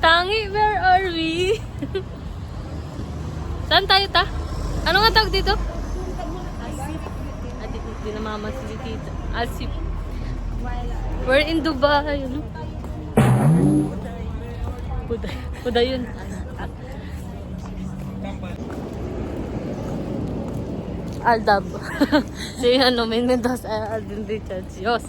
Tangi, where are we? Saan tayo ta? Ano nga tawag dito? Di na mama si tita. Asip. We're in Dubai. Ano? Puday yun. Aldab. Si ano, may Mendoza, Alden Richards. Yos.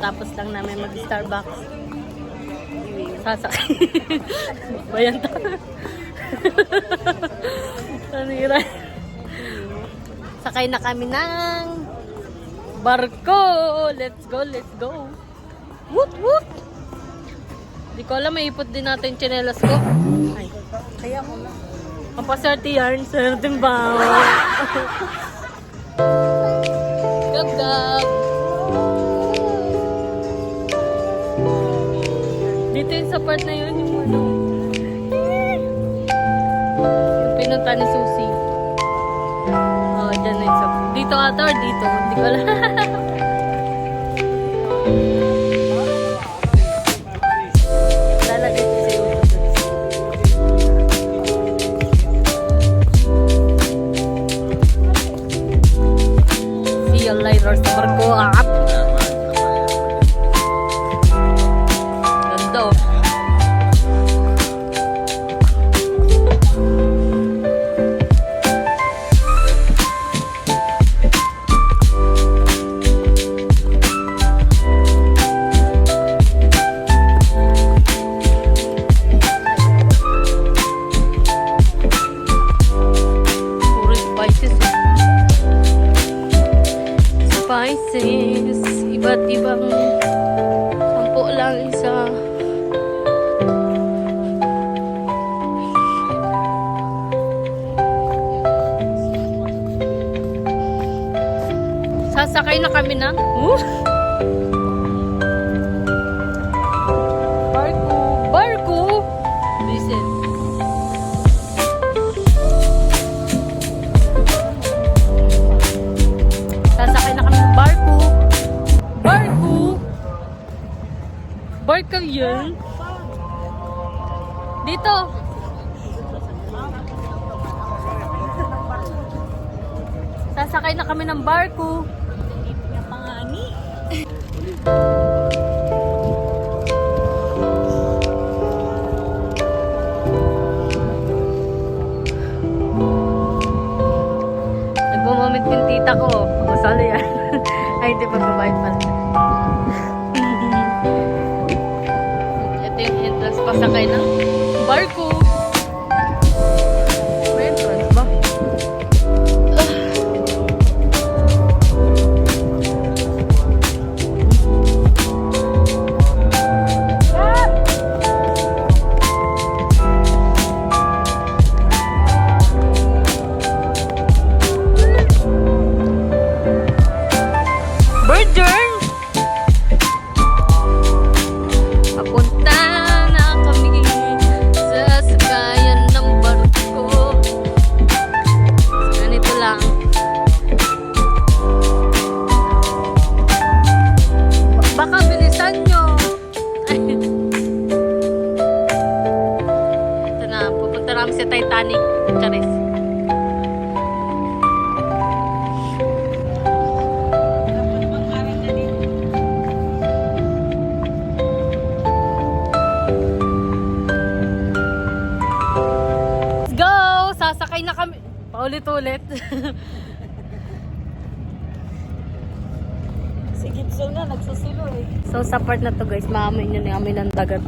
Tapos lang namin mag-Starbucks. Sasakay. Bayan ta. Tanira. Sakay na kami ng barko. Let's go, let's go. Woot, woot. Di ko alam, may ipot din natin tsinelas ko. Ay. Kaya ko na. Kapaserte yarn, certain ba? Gab-gab. Dito yung sa part na yun, yung ano. Yung pinunta ni Susie. Oh, dyan na yung sa... Dito ata or dito? Hindi ko alam. Lalagay ko sa YouTube. See you later sa barko. Spices, iba't ibang 10 lang isa. Sasakay na kami ng barko. Listen. Sasakay na kami ng barko. Barko yun. Dito. Sasakay na kami ng barko. Pangani. Nagmamamit yung tita ko. Masalo yan. Ay, hindi pa provide pa. Ito yung entrance pasakay ng barko. May entrance ba? sa Titanic. Charis. paulit-ulit. Si Gibson nga, nagsusulo eh. So sa part na to guys, maamoy nyo na amoy ng dagat.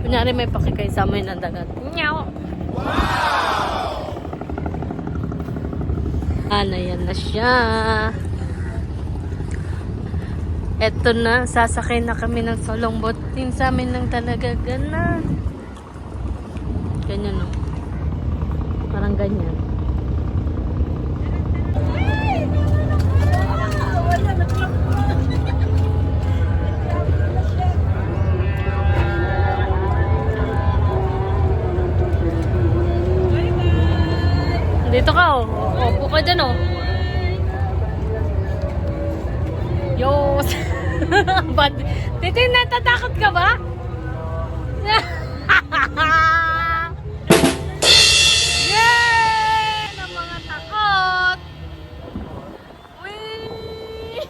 Kunyari may pakikay sa amoy ng dagat. Nyaw! Wow! Yan na siya. Eto na, sasakay na kami ng solong boat. Team sa amin lang talaga gana. Ganyan no. Parang ganyan. Dito ka oh. Opo ka dyan oh. Yo! Titin, natatakot ka ba? Yay! Ang mga takot! Wee!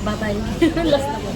Bye-bye. Last na po.